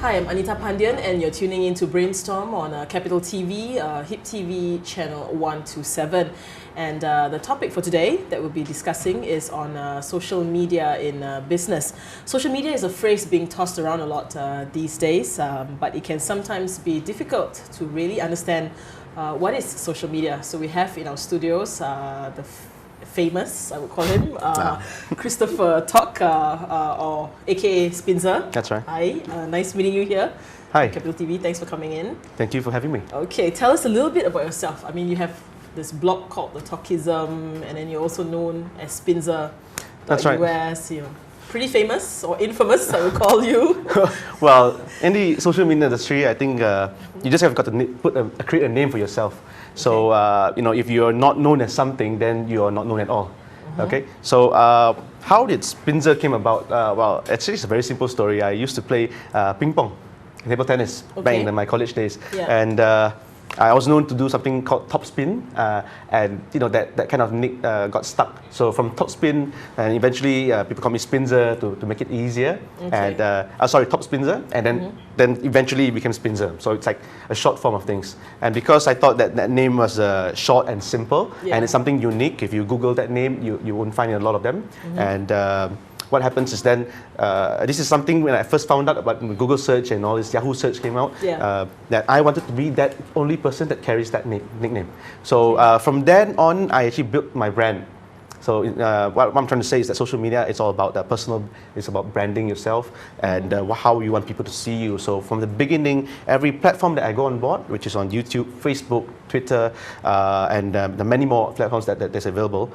Hi, I'm Anita Pandian, and you're tuning in to Brainstorm on Capital TV, Hypp TV channel 127. And the topic for today that we'll be discussing is on social media in business. Social media is a phrase being tossed around a lot these days, but it can sometimes be difficult to really understand what is social media. So we have in our studios the famous, I would call him, Christopher Tock, or aka Spinzer. That's right. Hi, nice meeting you here. Hi. Capital TV, thanks for coming in. Thank you for having me. Okay, tell us a little bit about yourself. I mean, you have this blog called the Tockism, and then you're also known as Spinzer. That's right. US, you know, pretty famous or infamous, I would call you. Well, in the social media industry, I think you just have got to create a name for yourself. So, you know, if you're not known as something, then you're not known at all. Okay, so how did Spinzer came about? Well, actually, it's a very simple story. I used to play ping pong, table tennis, back in my college days, and I was known to do something called top spin, and you know that kind of nick got stuck. So from top spin, and eventually people call me Spinzer to make it easier. And sorry, top Spinzer, and then eventually it became Spinzer. So it's like a short form of things. And because I thought that name was short and simple, and it's something unique. If you Google that name, you won't find a lot of them. And what happens is then, this is something when I first found out about Google search and all this Yahoo search came out, that I wanted to be that only person that carries that nickname. So from then on, I actually built my brand. So what I'm trying to say is that social media, it's all about personal, it's about branding yourself and how you want people to see you. So from the beginning, every platform that I go on board, which is on YouTube, Facebook, Twitter, and the many more platforms that's available,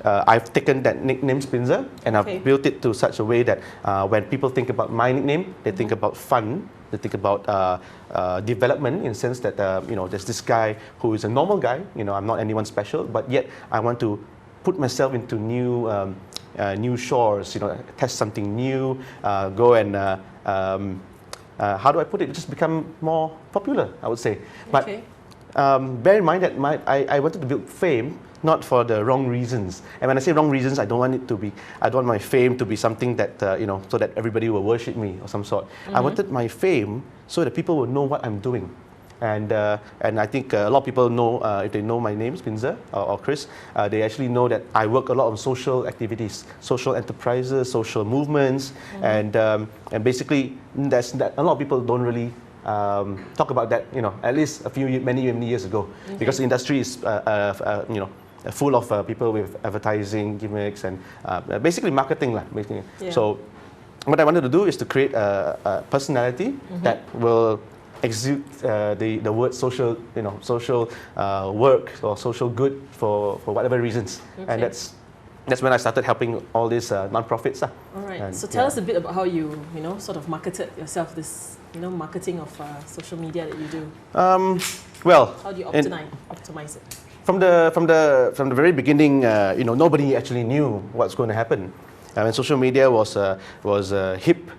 I've taken that nickname Spinzer and I've built it to such a way that when people think about my nickname, they think about fun, they think about development in the sense that you know, there's this guy who is a normal guy, you know, I'm not anyone special, but yet I want to put myself into new shores, you know, test something new, go and how do I put it? Just become more popular, I would say. But bear in mind that I wanted to build fame not for the wrong reasons. And when I say wrong reasons, I don't want it to be, I don't want my fame to be something that, you know, so that everybody will worship me or some sort. I wanted my fame so that people will know what I'm doing. And I think a lot of people know, if they know my name, Spinzer or Chris, they actually know that I work a lot on social activities, social enterprises, social movements, and basically a lot of people don't really talk about that, you know, at least many years ago, because the industry is, you know, full of people with advertising gimmicks and basically marketing. So what I wanted to do is to create a personality that will exude the word social, you know, social work or social good for whatever reasons. And that's when I started helping all these non-profits. All right. And, so tell us a bit about how you know, sort of marketed yourself, this, you know, marketing of social media that you do. Well, how do you optimize it? From the very beginning, you know, nobody actually knew what's going to happen. When social media was hip,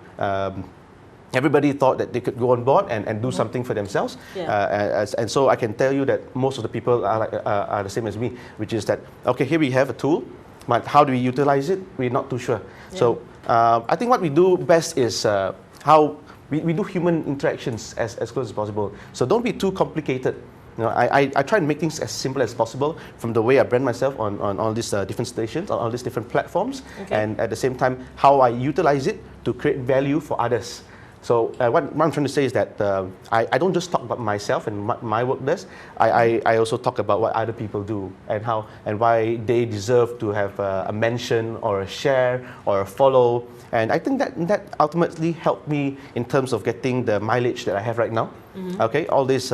everybody thought that they could go on board and do something for themselves. And so I can tell you that most of the people are the same as me, which is that, okay, here we have a tool, but how do we utilize it? We're not too sure. So I think what we do best is how we do human interactions as close as possible. So don't be too complicated. You know, I try and make things as simple as possible from the way I brand myself on all these different stations, on all these different platforms, and at the same time, how I utilize it to create value for others. So what I'm trying to say is that I don't just talk about myself and what my work does. I also talk about what other people do and how and why they deserve to have a mention or a share or a follow. And I think that ultimately helped me in terms of getting the mileage that I have right now. Okay, all these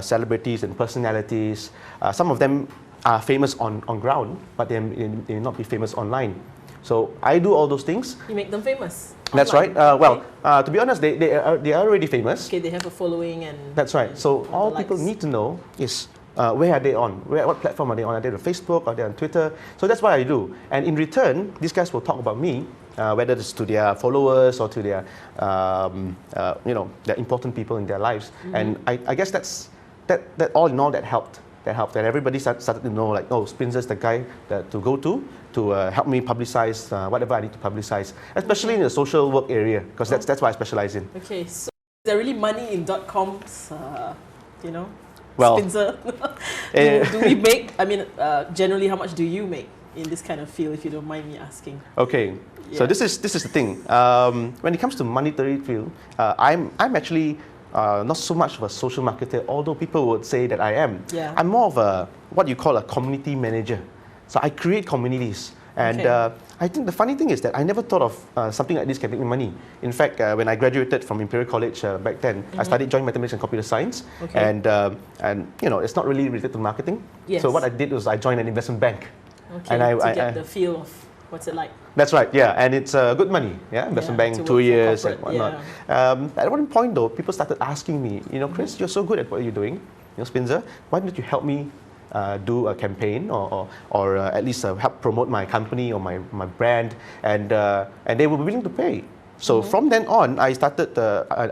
celebrities and personalities. Some of them are famous on ground, but they may not be famous online. So I do all those things. You make them famous. That's right. Well, to be honest, they are already famous. Okay, they have a following and. That's right. So all people need to know is where are they on? What platform are they on? Are they on Facebook? Are they on Twitter? So that's what I do. And in return, these guys will talk about me, whether it's to their followers or to their, you know, the important people in their lives. And I guess that all in all that helped. And everybody started to know, like, oh, Spinzer's the guy to go to to help me publicize whatever I need to publicize, especially in the social work area, because that's what I specialize in. Okay, so is there really money in .coms, you know, Well, Spinzer? do we make, I mean, generally how much do you make in this kind of field, if you don't mind me asking? Okay, so Yeah. this is the thing. When it comes to monetary field, I'm actually not so much of a social marketer, although people would say that I am. Yeah. I'm more of a what you call a community manager. So I create communities. And Okay. I think the funny thing is that I never thought of something like this can make me money. In fact, when I graduated from Imperial College back then, I studied joint mathematics and computer science. Okay. And you know, it's not really related to marketing. Yes. So what I did was I joined an investment bank. Okay, And to get the feel of what's it like. That's right, yeah, and it's good money, yeah, investment Yeah, bank, to 2 work for years and corporate, whatnot. At one point though, people started asking me, you know, Chris, you're so good at what you're doing, you know, Spinzer, why don't you help me do a campaign or at least help promote my company or my brand, and they were willing to pay. So from then on, I started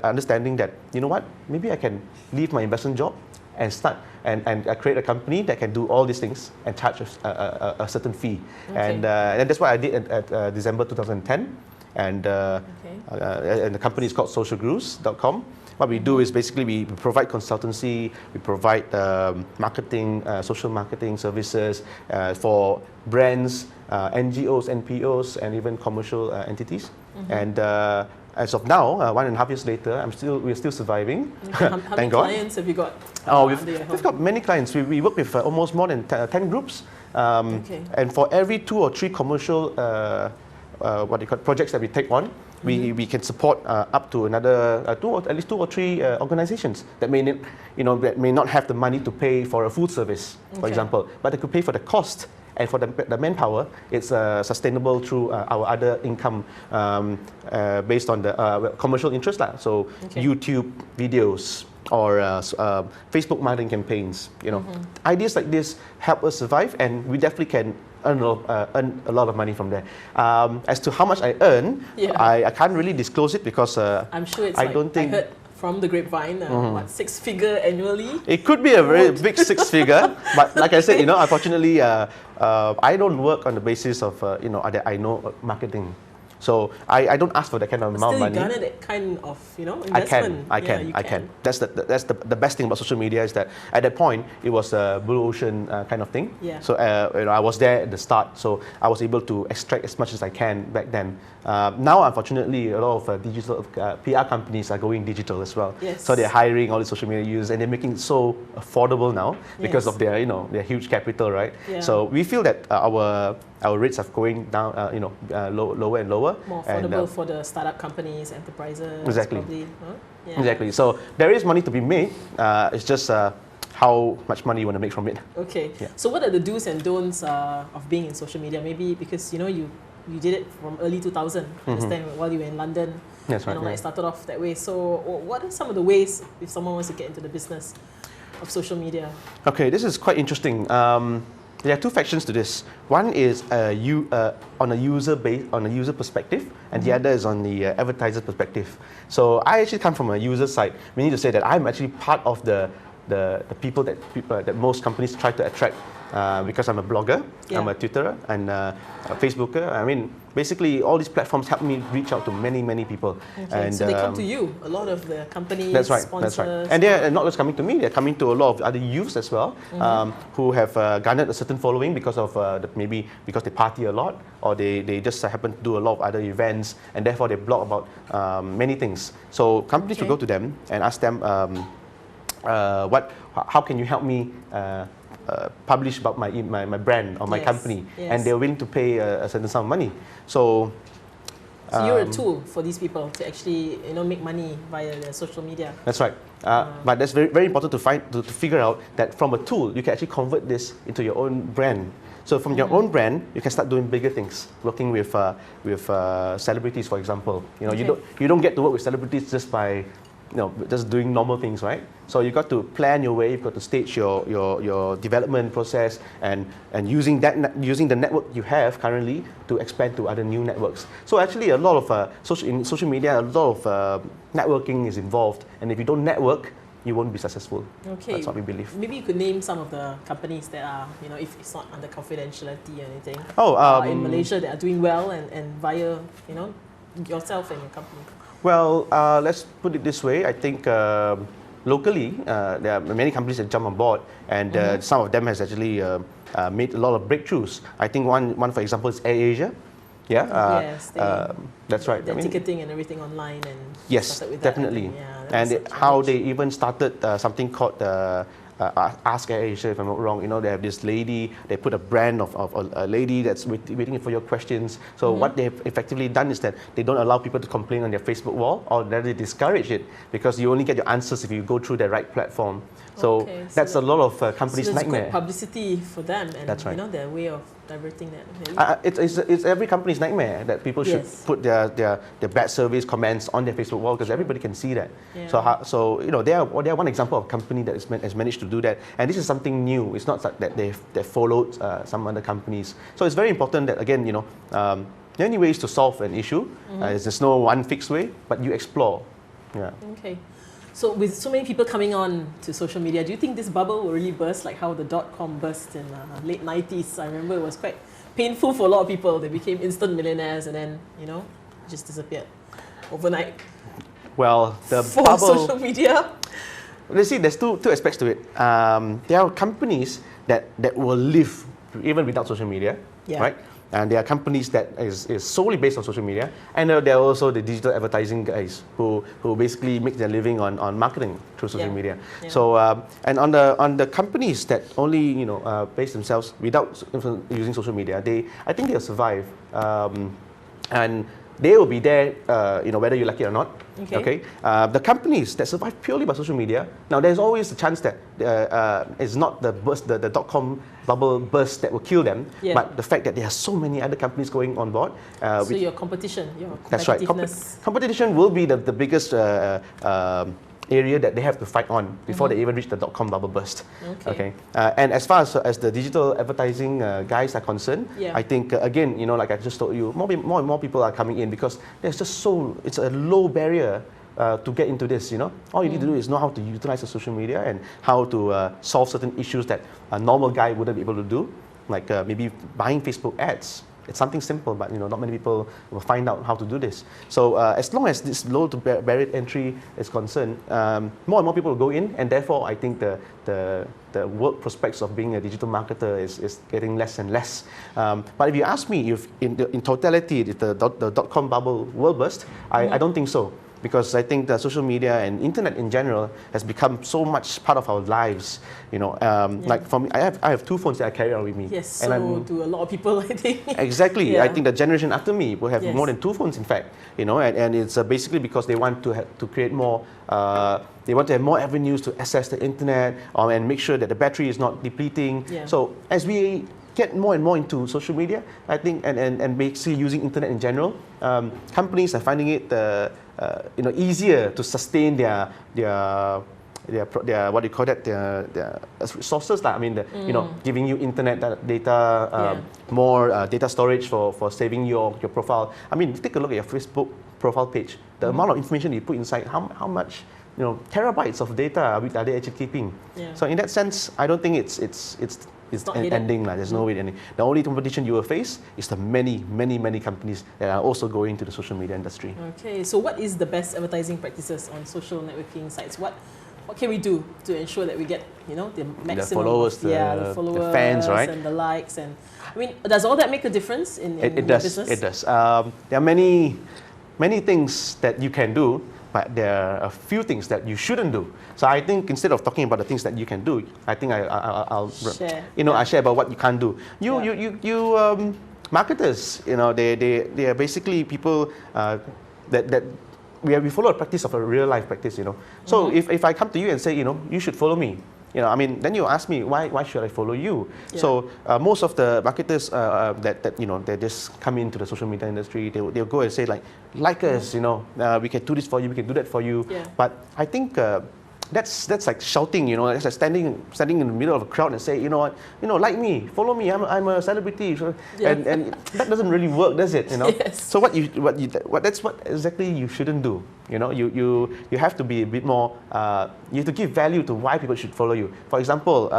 understanding that, you know what, maybe I can leave my investment job and start and create a company that can do all these things and charge a certain fee. Okay. And that's what I did at December 2010. And the company is called socialgurus.com. What we do is basically we provide consultancy, we provide marketing, social marketing services for brands, NGOs, NPOs, and even commercial entities. And as of now, 1.5 years later, we're still surviving. Okay, how many Thank God. clients have you got? Oh, under your we've helm? got many clients. We work with almost more than 10 groups. Okay. And for every 2 or 3 commercial projects that we take on, we can support up to another at least two or three organizations that may not have the money to pay for a food service, for Okay. example, but they could pay for the cost. And for the manpower, it's sustainable through our other income based on the commercial interest. So Okay. YouTube videos or Facebook marketing campaigns. Ideas like this help us survive, and we definitely can earn a lot of money from there. As to how much I earn, Yeah. I can't really disclose it because I'm sure it's I like, don't think I heard from the grapevine, what, 6-figure annually? it could be a very big 6-figure, but like I said, unfortunately, I don't work on the basis of that I know marketing. So I don't ask for that kind of amount of Still, money. you garner that kind of, investment. I can. That's the best thing about social media is that at that point it was a blue ocean kind of thing. Yeah. So I was there at the start, so I was able to extract as much as I can back then. Now, unfortunately, a lot of digital PR companies are going digital as well. Yes. So they're hiring all the social media users, and they're making it so affordable now because Yes. of their huge capital, right? Yeah. So we feel that our rates are going down, lower and lower. More And, affordable for the startup companies, enterprises. Exactly. Probably, huh? Yeah. Exactly. So there is money to be made. It's just how much money you want to make from it. Okay. Yeah. So what are the do's and don'ts of being in social media? Maybe because you did it from early 2000, I understand, while you were in London. That's right, And yeah. it started off that way. So what are some of the ways if someone wants to get into the business of social media? Okay, this is quite interesting. There are 2 factions to this. One is on a user perspective, and the other is on the advertiser perspective. So I actually come from a user side, meaning to say that I'm actually part of the people that most companies try to attract because I'm a blogger, Yeah. I'm a Twitterer, and a Facebooker. I mean, basically all these platforms help me reach out to many people. Okay. And So they come to you, a lot of the companies, that's right. sponsors. That's right. And they're not just coming to me; they're coming to a lot of other youths as well, who have garnered a certain following because of maybe because they party a lot, or they just happen to do a lot of other events, and therefore they blog about many things. So companies will go to them and ask them, how can you help me publish about my brand or my Yes, company? yes. And they're willing to pay a certain sum of money. So. So you're a tool for these people to actually make money via their social media. That's right. But that's very, very important to figure out that from a tool, you can actually convert this into your own brand. So from your own brand, you can start doing bigger things, working with celebrities, for example. Okay. You don't get to work with celebrities just by just doing normal things, right? So you got to plan your way, you've got to stage your development process and using the network you have currently to expand to other new networks. So actually in social media, a lot of networking is involved, and if you don't network, you won't be successful. Okay. That's what we believe. Maybe you could name some of the companies that are, if it's not under confidentiality or anything, in Malaysia that are doing well and via, yourself and your company. Well, let's put it this way. I think locally, there are many companies that jump on board, and some of them has actually made a lot of breakthroughs. I think one for example, is AirAsia. Yeah, yes, that's right. The ticketing and everything online and yes, with definitely. That, and how they even started something called Ask AirAsia, if I'm not wrong. They have this lady. They put a brand of a lady that's waiting for your questions. So what they've effectively done is that they don't allow people to complain on their Facebook wall, or that they discourage it, because you only get your answers if you go through the right platform. So that's a lot of companies' nightmare. Good publicity for them, and that's right. Their way of diverting that. It's every company's nightmare that people should put their bad service comments on their Facebook wall, because everybody can see that. Yeah. So they are one example of a company that has managed to do that, and this is something new. It's not that they followed some other companies. So it's very important that, again, there are many ways to solve an issue. There's no one fixed way, but you explore. Yeah. Okay. So with so many people coming on to social media, do you think this bubble will really burst, like how the .com burst in late 90s? I remember it was quite painful for a lot of people. They became instant millionaires and then, just disappeared overnight. Well, the for bubble, social media? Let's see, there's two aspects to it. There are companies that will live even without social media, right? And there are companies that is solely based on social media, and there are also the digital advertising guys who basically make their living on marketing through social media. Yeah. So and on the companies that only base themselves without using social media, I think they'll survive, and they will be there, whether you like it or not. Okay. The companies that survive purely by social media, now there's always a chance that it's not the burst, the .com bubble burst that will kill them, but the fact that there are so many other companies going on board. So your competition, your competitiveness. That's right. Competition will be the biggest area that they have to fight on before they even reach the .com bubble burst. Okay. And as far as the digital advertising guys are concerned, I think again, like I just told you, more and more people are coming in, because there's just it's a low barrier to get into this. All you need to do is know how to utilize the social media and how to solve certain issues that a normal guy wouldn't be able to do, like maybe buying Facebook ads. It's something simple, but not many people will find out how to do this. So as long as this low to barrier entry is concerned, more and more people will go in, and therefore I think the work prospects of being a digital marketer is getting less and less. But if you ask me if in totality if the .com bubble will burst, I don't think so. Because I think the social media and internet in general has become so much part of our lives. Like for me, I have two phones that I carry around with me. Yes, and so do a lot of people, I think. Exactly. I think the generation after me will have more than two phones, in fact. And it's basically because they want to create more. They want to have more avenues to access the internet and make sure that the battery is not depleting. So as we get more and more into social media, I think, and basically using internet in general, companies are finding it easier to sustain their what do you call that, their resources, like, I mean, giving you internet data, more data storage for saving your profile. I mean, take a look at your Facebook profile page. The amount of information you put inside, how much terabytes of data are they actually keeping? So in that sense, I don't think it's ending. There's no way ending. The only competition you will face is the many companies that are also going to the social media industry. Okay, so what is the best advertising practices on social networking sites? What can we do to ensure that we get the maximum, the followers, the fans, right, and the likes? And I mean, does all that make a difference in it your does. business? It does. There are many things that you can do, but there are a few things that you shouldn't do. So I think instead of talking about the things that you can do, I think I'll share. I share about what you can't do. You marketers, they are basically people that we follow a practice of a real life practice. So if I come to you and say, you should follow me, then you ask me, why should I follow you? So most of the marketers they just come into the social media industry, they'll go and say like us, we can do this for you, we can do that for you. But I think that's like shouting, that's like standing in the middle of a crowd and say, what, like me, follow me, I'm a celebrity, and that doesn't really work, does it? Yes. So that's what exactly you shouldn't do. You have to be a bit more. You have to give value to why people should follow you. For example,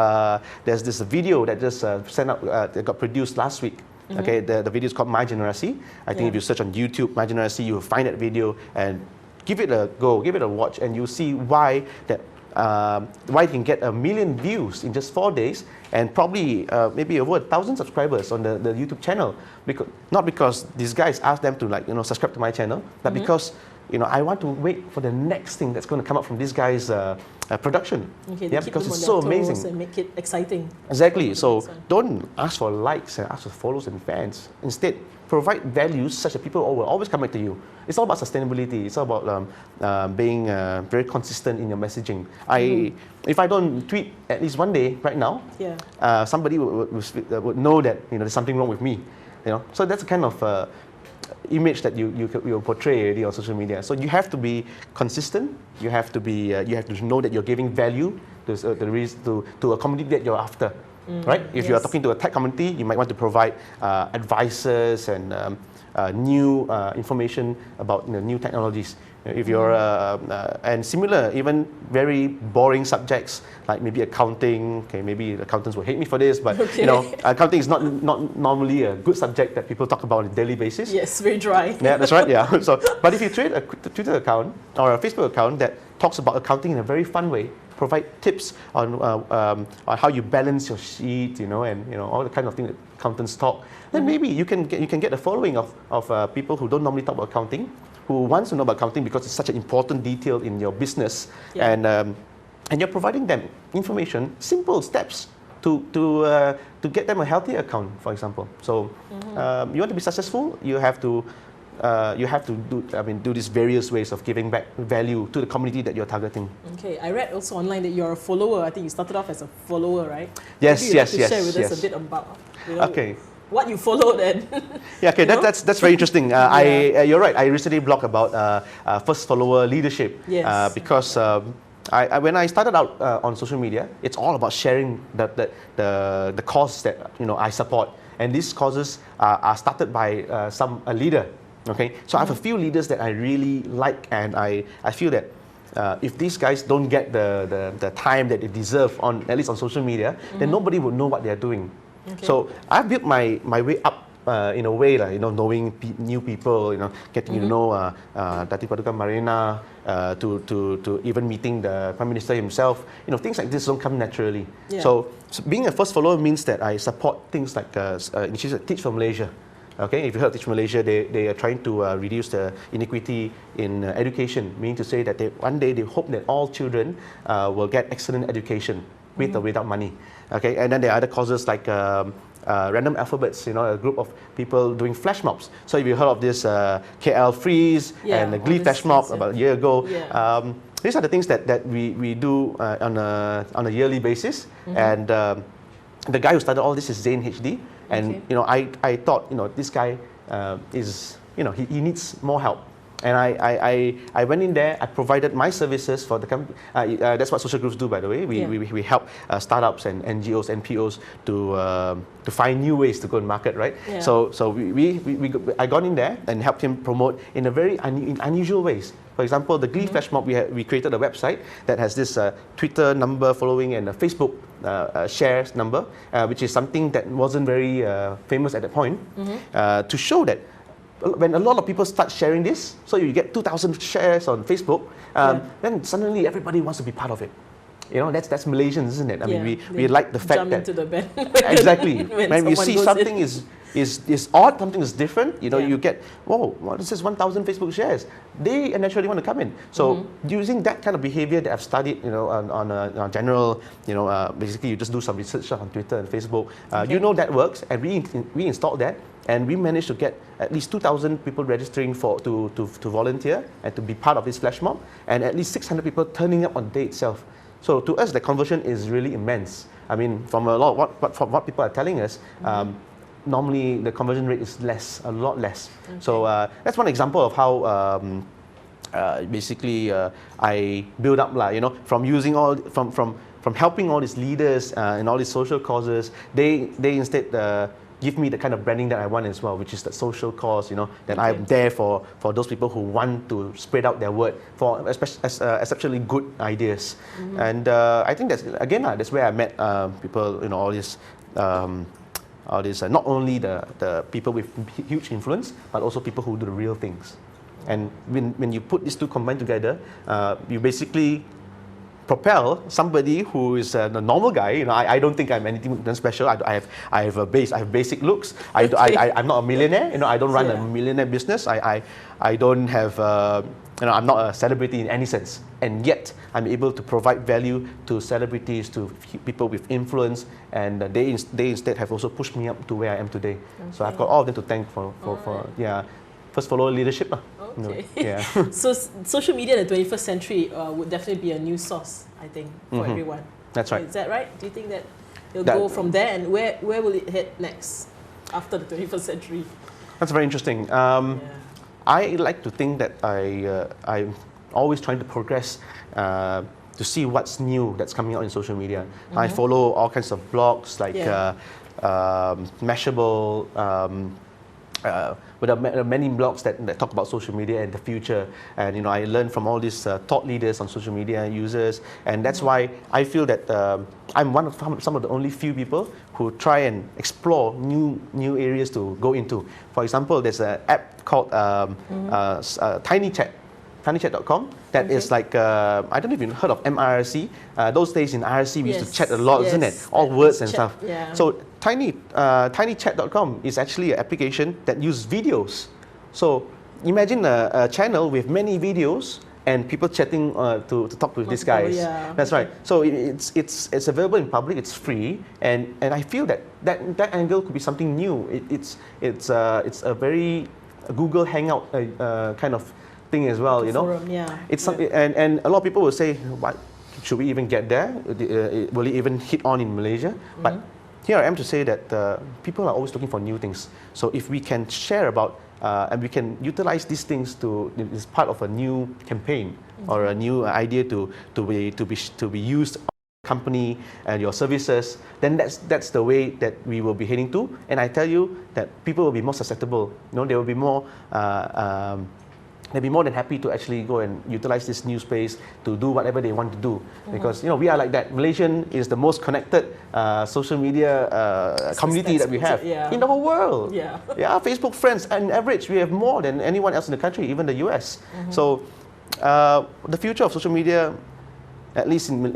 there's this video that just that got produced last week. Okay, the video is called My Generasi. I think if you search on YouTube, My Generasi, you will find that video and give it a go, give it a watch, and you'll see why it can get 1 million views in just 4 days, and probably maybe over 1,000 subscribers on the YouTube channel. Not because these guys asked them to subscribe to my channel, but because I want to wait for the next thing that's going to come up from this guy's production. Okay, because it's so amazing and make it exciting. Exactly. So don't ask for likes and ask for follows and fans. Instead, provide values such that people will always come back to you. It's all about sustainability. It's all about being very consistent in your messaging. If I don't tweet at least one day right now, somebody would know that there's something wrong with me. So that's the kind of image that you portray already on social media. So you have to be consistent. You have to know that you're giving value to a community that you're after. Right? If you are talking to a tech community, you might want to provide advices and new information about new technologies. If you're and similar, even very boring subjects like maybe accounting. Okay, maybe accountants will hate me for this, but accounting is not normally a good subject that people talk about on a daily basis. Yes, very dry. Yeah, that's right. Yeah. So, but if you create a Twitter account or a Facebook account that talks about accounting in a very fun way, provide tips on how you balance your sheet, and all the kind of things that accountants talk, then maybe you can get a following of people who don't normally talk about accounting, who wants to know about accounting because it's such an important detail in your business, and you're providing them information, simple steps to get them a healthy account, for example. So you want to be successful, you have to do these various ways of giving back value to the community that you're targeting. Okay, I read also online that you're a follower. I think you started off as a follower, right? Yes, Maybe yes, you'd like to share with us a bit about what you followed and that's very interesting. You're right. I recently blogged about first follower leadership. Yes. Because when I started out on social media, it's all about sharing the cause that I support, and these causes are started by a leader. Okay, so I have a few leaders that I really like, and I feel that if these guys don't get the time that they deserve at least on social media, then nobody would know what they're doing. Okay. So I've built my way up in a way, knowing new people, getting to know Datuk Paduka Marina, to even meeting the Prime Minister himself. Things like this don't come naturally. Yeah. So being a first follower means that I support things like initiatives like Teach for Malaysia. Okay, if you heard of Teach Malaysia, they are trying to reduce the inequity in education, meaning to say that one day they hope that all children will get excellent education with or without money. Okay, and then there are other causes like Random Alphabets, a group of people doing flash mobs. So if you heard of this KL Freeze and the Glee flash mob about a year ago, these are the things that we do on a yearly basis. And the guy who started all this is Zain HD. And I thought this guy he needs more help, and I went in there. I provided my services for the company. That's what social groups do, by the way. We help startups and NGOs, NPOs to find new ways to go and market, right? Yeah. So I got in there and helped him promote in a very unusual ways. For example, the Glee Flash Mob, we created a website that has this Twitter number following and a Facebook shares number, which is something that wasn't very famous at that point, to show that when a lot of people start sharing this, so you get 2,000 shares on Facebook, then suddenly everybody wants to be part of it. That's Malaysians, isn't it? I mean, we like the fact that... Jump into the band. Exactly. When you see something is odd, something is different, you get, whoa, this is 1,000 Facebook shares. They naturally want to come in. So using that kind of behavior that I've studied, on a general, basically you just do some research on Twitter and Facebook. That works, and we installed that, and we managed to get at least 2,000 people registering to volunteer and to be part of this flash mob, and at least 600 people turning up on the day itself. So to us, the conversion is really immense. I mean, from a lot from what people are telling us, normally the conversion rate is a lot less. Okay. So that's one example of how basically I build up from using all from helping all these leaders and all these social causes. They instead give me the kind of branding that I want as well, which is the social cause. That I'm there for those people who want to spread out their word for exceptionally good ideas. And I think that's where I met people. All these not only the people with huge influence, but also people who do the real things. And when you put these two combined together, you basically propel somebody who is a normal guy. I don't think I'm anything special. I have basic looks. I'm not a millionaire. I don't run a millionaire business. I don't have. I'm not a celebrity in any sense. And yet I'm able to provide value to celebrities, to people with influence, and they instead have also pushed me up to where I am today. Okay. So I've got all of them to thank for first follow leadership. Okay. Yeah. So social media in the 21st century would definitely be a new source, I think, for everyone. That's right. Is that right? Do you think that it'll go from there, and where will it head next after the 21st century? That's very interesting. I like to think that I'm always trying to progress to see what's new that's coming out in social media. I follow all kinds of blogs like Mashable. There are many blogs that talk about social media and the future, and I learn from all these thought leaders on social media users, and that's why I feel that I'm one of some of the only few people who try and explore new areas to go into. For example, there's an app called TinyChat. TinyChat.com. That is like, I don't know if you've heard of MIRC. Those days in IRC, we used to chat a lot, isn't it? All words and stuff. Yeah. So TinyChat.com is actually an application that uses videos. So imagine a channel with many videos and people chatting to talk with these guys. Yeah. That's right. So it's available in public. It's free, and I feel that angle could be something new. It's a very Google Hangout kind of thing as well, Forum, yeah. It's something, and a lot of people will say, "What should we even get there? Will it even hit on in Malaysia?" But here I am to say that people are always looking for new things. So if we can share about and we can utilize these things as part of a new campaign or a new idea to be used on the company and your services, then that's the way that we will be heading to. And I tell you that people will be more susceptible. They will be more. They'll be more than happy to actually go and utilize this new space to do whatever they want to do. Because we are like that. Malaysian is the most connected social media community that we have in the whole world. Yeah, Facebook friends, on average, we have more than anyone else in the country, even the US. So the future of social media, at least in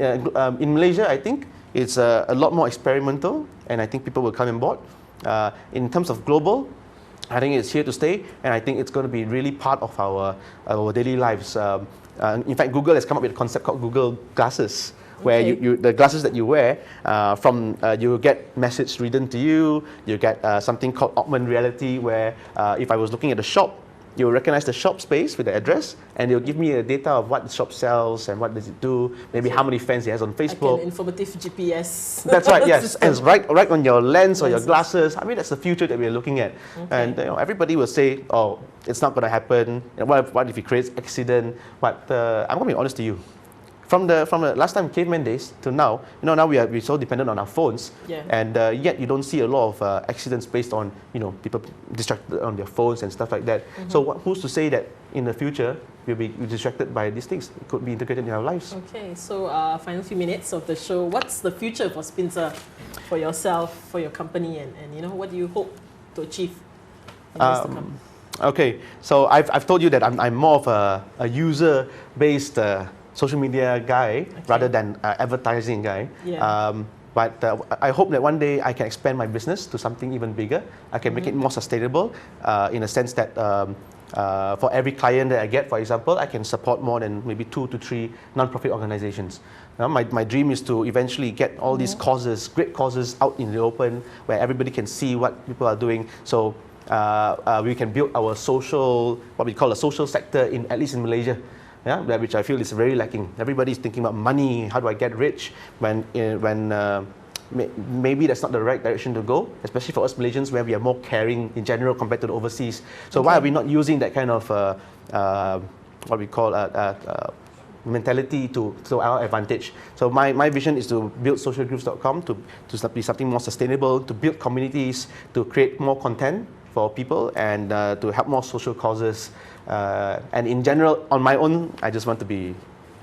Malaysia, I think it's a lot more experimental, and I think people will come on board. In terms of global, I think it's here to stay, and I think it's going to be really part of our daily lives. In fact, Google has come up with a concept called Google Glasses, where the glasses that you wear, you get message written to you. You get something called augmented reality, where if I was looking at a shop, you'll recognize the shop space with the address, and it'll give me a data of what the shop sells and what does it do, maybe how many fans it has on Facebook. Like an informative GPS. That's right, yes. And it's right on your lens or your glasses. I mean, that's the future that we're looking at. And everybody will say, oh, it's not going to happen. And what if it creates accident? But I'm going to be honest to you. From the last time caveman days to now, now we're so dependent on our phones, and yet you don't see a lot of accidents based on people distracted on their phones and stuff like that. So who's to say that in the future we'll be distracted by these things? It could be integrated in our lives. Okay, so final few minutes of the show. What's the future for Spinzer, for yourself, for your company, and what do you hope to achieve in the years to come? Okay, so I've told you that I'm more of a user-based social media guy rather than advertising guy. But I hope that one day I can expand my business to something even bigger. I can make it more sustainable in a sense that for every client that I get, for example, I can support more than maybe 2 to 3 non-profit organizations. My dream is to eventually get all these causes, great causes, out in the open where everybody can see what people are doing. So we can build our what we call a social sector, at least in Malaysia. Which I feel is very lacking. Everybody's thinking about money. How do I get rich? When maybe that's not the right direction to go, especially for us Malaysians, where we are more caring in general compared to the overseas. So why are we not using that kind of what we call mentality to our advantage. So my vision is to build socialgrooves.com to be something more sustainable, to build communities, to create more content for people, and to help more social causes. And in general, on my own, I just want to be,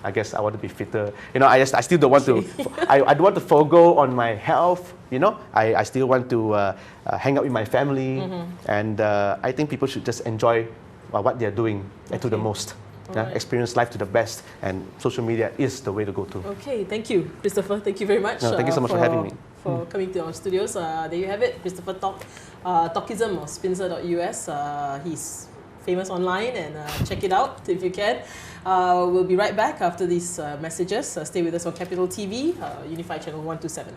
I guess I want to be fitter. You know, I still don't want to, I don't want to forego on my health. You know, I still want to hang out with my family, and I think people should just enjoy what they're doing to the most. Right. Experience life to the best, and social media is the way to go to. Okay, thank you, Christopher. Thank you very much. No, thank you so much for having me. For coming to our studios. There you have it, Christopher Tock, Tockism of Spinzer.us. He's famous online, and check it out if you can. We'll be right back after these messages. Stay with us on Capital TV, Unified Channel 127.